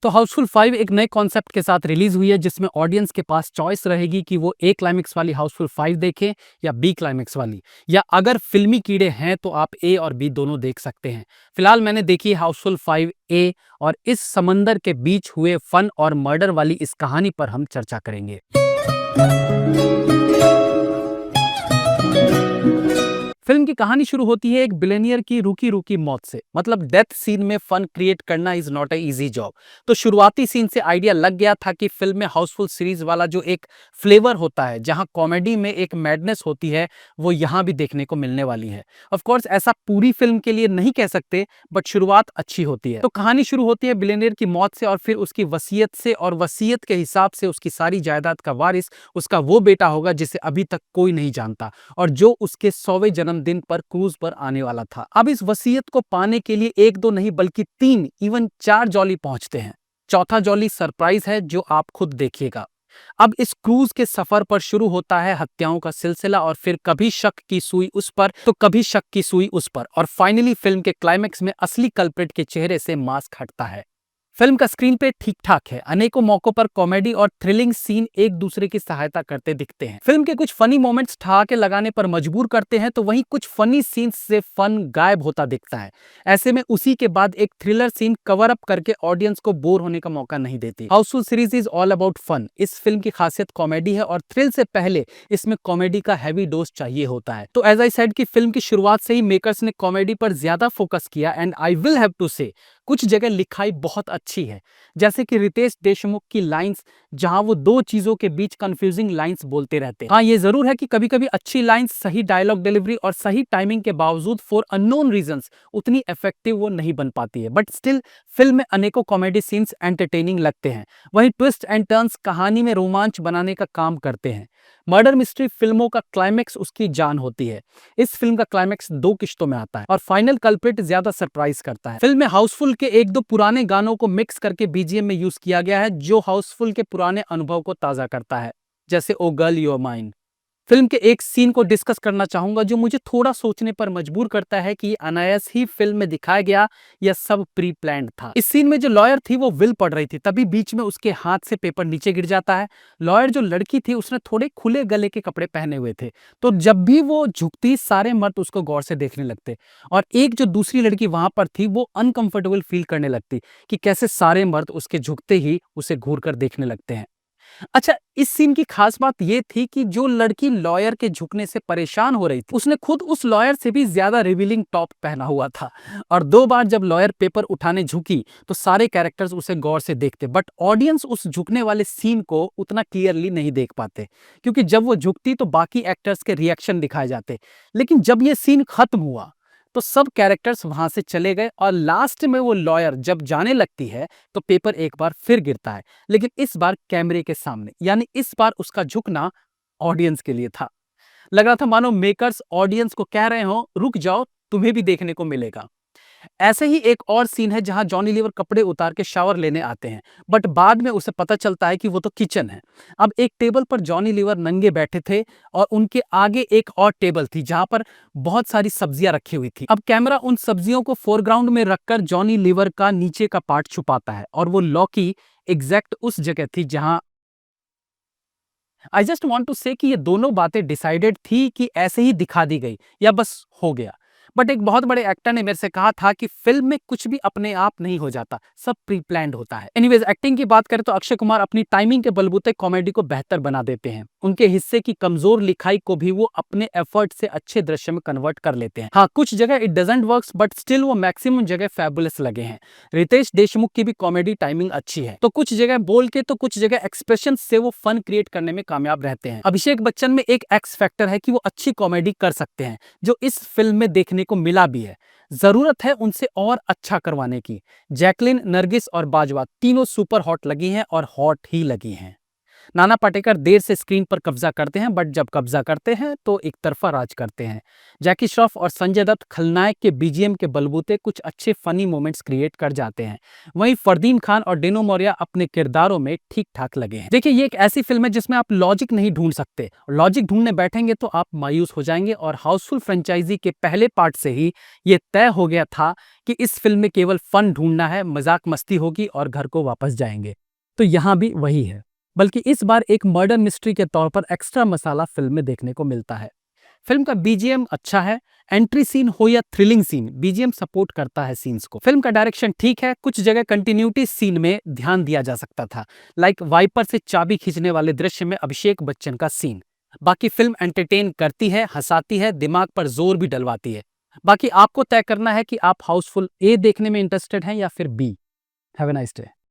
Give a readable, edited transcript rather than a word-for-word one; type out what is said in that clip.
तो हाउसफुल 5 एक नए कॉन्सेप्ट के साथ रिलीज हुई है जिसमें ऑडियंस के पास चॉइस रहेगी कि वो ए क्लाइमेक्स वाली हाउसफुल 5 देखें या बी क्लाइमेक्स वाली, या अगर फिल्मी कीड़े हैं तो आप ए और बी दोनों देख सकते हैं। फिलहाल मैंने देखी हाउसफुल 5 ए, और इस समंदर के बीच हुए फन और मर्डर वाली इस कहानी पर हम चर्चा करेंगे। फिल्म की कहानी शुरू होती है एक बिलियनियर की रूकी रूकी मौत से। मतलब डेथ सीन में फन क्रिएट करना is not a easy job. तो शुरुआती सीन से आइडिया लग गया था कि फिल्म में हाउसफुल सीरीज वाला जो एक फ्लेवर होता है, जहां कॉमेडी में एक मैडनेस होती है, वो यहां भी देखने को मिलने वाली है। ऑफ कोर्स ऐसा पूरी फिल्म के लिए नहीं कह सकते, बट शुरुआत अच्छी होती है। तो कहानी शुरू होती है बिलियनियर की मौत से, और फिर उसकी वसीयत से, और वसीयत के हिसाब से उसकी सारी जायदाद का वारिस उसका वो बेटा होगा जिसे अभी तक कोई नहीं जानता, और जो उसके 100वें जन्मदिन पर क्रूज पर आने वाला था। अब इस वसीयत को पाने के लिए एक दो नहीं बल्कि 3 इवन 4 जॉली पहुंचते हैं। चौथा जॉली सरप्राइज है जो आप खुद देखिएगा। अब इस क्रूज के सफर पर शुरू होता है हत्याओं का सिलसिला, और फिर कभी शक की सुई उस पर तो कभी शक की सुई उस पर, और फाइनली फिल्म के क्लाइमेक्स में असली कल्प्रिट के चेहरे से मास्क हटता है। फिल्म का स्क्रीन पे ठीक ठाक है। अनेकों मौकों पर कॉमेडी और थ्रिलिंग सीन एक दूसरे की सहायता करते दिखते हैं। फिल्म के कुछ फनी मोमेंट्स ठहाके लगाने पर मजबूर करते हैं, तो वहीं कुछ फनी सीन्स से फन गायब होता दिखता है। ऐसे में उसी के बाद एक थ्रिलर सीन कवर अप करके ऑडियंस को बोर होने का मौका नहीं देती। Housefull series is all about fun. इस फिल्म की खासियत कॉमेडी है, और थ्रिल से पहले इसमें कॉमेडी का हैवी डोज चाहिए होता है। तो एज आई सेड कि फिल्म की शुरुआत से ही मेकर्स ने कॉमेडी पर ज्यादा फोकस किया, and I will have to say कुछ जगह लिखाई बहुत अच्छी है। जैसे कि रितेश देशमुख की लाइंस, जहां वो दो चीजों के बीच कंफ्यूजिंग लाइंस बोलते रहते हैं। हाँ, ये जरूर है कि कभी कभी अच्छी लाइंस, सही डायलॉग डिलीवरी और सही टाइमिंग के बावजूद फॉर अननोन रीजंस उतनी इफेक्टिव वो नहीं बन पाती है, बट स्टिल फिल्म में अनेकों कॉमेडी सीन्स एंटरटेनिंग लगते हैं। वहीं ट्विस्ट एंड टर्न्स कहानी में रोमांच बनाने का काम करते हैं। मर्डर मिस्ट्री फिल्मों का क्लाइमेक्स उसकी जान होती है। इस फिल्म का क्लाइमेक्स 2 किश्तों में आता है, और फाइनल कल्प्रिट ज्यादा सरप्राइज करता है। फिल्म में हाउसफुल के एक दो पुराने गानों को मिक्स करके बीजीएम में यूज किया गया है, जो हाउसफुल के पुराने अनुभव को ताजा करता है, जैसे O girl you are mine. Film के एक सीन को डिस्कस करना चाहूंगा जो मुझे थोड़ा सोचने पर मजबूर करता है कि ये अनायास ही फिल्म में दिखाया गया या सब प्री प्लान्ड था। इस सीन में जो लॉयर थी वो विल पढ़ रही थी, तभी बीच में उसके हाथ से पेपर नीचे गिर जाता है। लॉयर जो लड़की थी उसने थोड़े खुले गले के कपड़े पहने हुए थे, तो जब भी वो झुकती सारे मर्द उसको गौर से देखने लगते, और एक जो दूसरी लड़की वहां पर थी वो अनकंफर्टेबल फील करने लगती कि कैसे सारे मर्द उसके झुकते ही उसे घूर कर देखने लगते हैं। अच्छा, इस सीन की खास बात यह थी कि जो लड़की लॉयर के झुकने से परेशान हो रही थी, उसने खुद उस लॉयर से भी ज्यादा रिवीलिंग टॉप पहना हुआ था, और 2 बार जब लॉयर पेपर उठाने झुकी तो सारे कैरेक्टर्स उसे गौर से देखते, बट ऑडियंस उस झुकने वाले सीन को उतना क्लियरली नहीं देख पाते, क्योंकि जब वो झुकती तो बाकी एक्टर्स के रिएक्शन दिखाए जाते। लेकिन जब ये सीन खत्म हुआ तो सब कैरेक्टर्स वहां से चले गए, और लास्ट में वो लॉयर जब जाने लगती है तो पेपर एक बार फिर गिरता है, लेकिन इस बार कैमरे के सामने। यानी इस बार उसका झुकना ऑडियंस के लिए था। लग रहा था मानो मेकर्स ऑडियंस को कह रहे हो, रुक जाओ, तुम्हें भी देखने को मिलेगा। ऐसे ही एक और सीन है जहां जॉनी लीवर कपड़े उतार के शावर लेने आते हैं, बट बाद में उसे पता चलता है कि वो तो किचन है। अब एक टेबल पर जॉनी लीवर नंगे बैठे थे, और उनके आगे एक और टेबल थी जहां पर बहुत सारी सब्जियां रखी हुई थी। अब कैमरा उन सब्जियों को फोरग्राउंड में रखकर जॉनी लीवर का नीचे का पार्ट छुपाता है, और वो लौकी एग्जैक्ट उस जगह थी जहां आई जस्ट वॉन्ट टू से कि ये दोनों बातें डिसाइडेड थी कि ऐसे ही दिखा दी गई या बस हो गया। बट एक बहुत बड़े एक्टर ने मेरे से कहा था कि फिल्म में कुछ भी अपने आप नहीं हो जाता, सब प्री प्लान्ड होता है। एनीवेज, एक्टिंग की बात करें तो अक्षय कुमार अपनी टाइमिंग के बलबूते कॉमेडी को बेहतर बना देते हैं। उनके हिस्से की कमजोर लिखाई को भी वो अपने एफर्ट से अच्छे दृश्य में कन्वर्ट कर लेते हैं। हाँ, कुछ जगह it doesn't works, but still वो मैक्सिमम जगह फैबुलस लगे हैं। रितेश देशमुख की भी कॉमेडी टाइमिंग अच्छी है, तो कुछ जगह बोल के तो कुछ जगह एक्सप्रेशन से वो फन क्रिएट करने में कामयाब रहते हैं। अभिषेक बच्चन में एक एक्स फैक्टर है कि वो अच्छी कॉमेडी कर सकते हैं, जो इस फिल्म में देखने को मिला भी है। जरूरत है उनसे और अच्छा करवाने की। जैकलिन, नरगिस और बाजवा तीनों सुपर हॉट लगी हैं, और हॉट ही लगी हैं। नाना पाटेकर देर से स्क्रीन पर कब्जा करते हैं, बट जब कब्जा करते हैं तो एक तरफा राज करते हैं। जैकी श्रॉफ और संजय दत्त खलनायक के बीजीएम के बलबूते कुछ अच्छे फनी मोमेंट्स क्रिएट कर जाते हैं। वहीं फरदीन खान और डेनो मौर्य अपने किरदारों में ठीक ठाक लगे हैं। देखिए, ये एक ऐसी फिल्म है जिसमें आप लॉजिक नहीं ढूंढ सकते। लॉजिक ढूंढने बैठेंगे तो आप मायूस हो जाएंगे, और हाउसफुल फ्रेंचाइजी के पहले पार्ट से ही ये तय हो गया था कि इस फिल्म में केवल फन ढूंढना है, मजाक मस्ती होगी और घर को वापस जाएंगे। तो यहां भी वही है, बल्कि इस बार एक मर्डर मिस्ट्री के तौर पर एक्स्ट्रा मसाला फिल्म में देखने को मिलता है। फिल्म का बीजीएम अच्छा है। एंट्री सीन हो या थ्रिलिंग सीन, बीजीएम सपोर्ट करता है सीन्स को। फिल्म का डायरेक्शन ठीक है। कुछ जगह कंटिन्यूटी सीन में ध्यान दिया जा सकता था, लाइक वाइपर से चाबी खींचने वाले दृश्य में अभिषेक बच्चन का सीन। बाकी फिल्म एंटरटेन करती है, हंसाती है, दिमाग पर जोर भी डलवाती है। बाकी आपको तय करना है कि आप हाउसफुल ए देखने में इंटरेस्टेड हैं या फिर B. Have a nice day.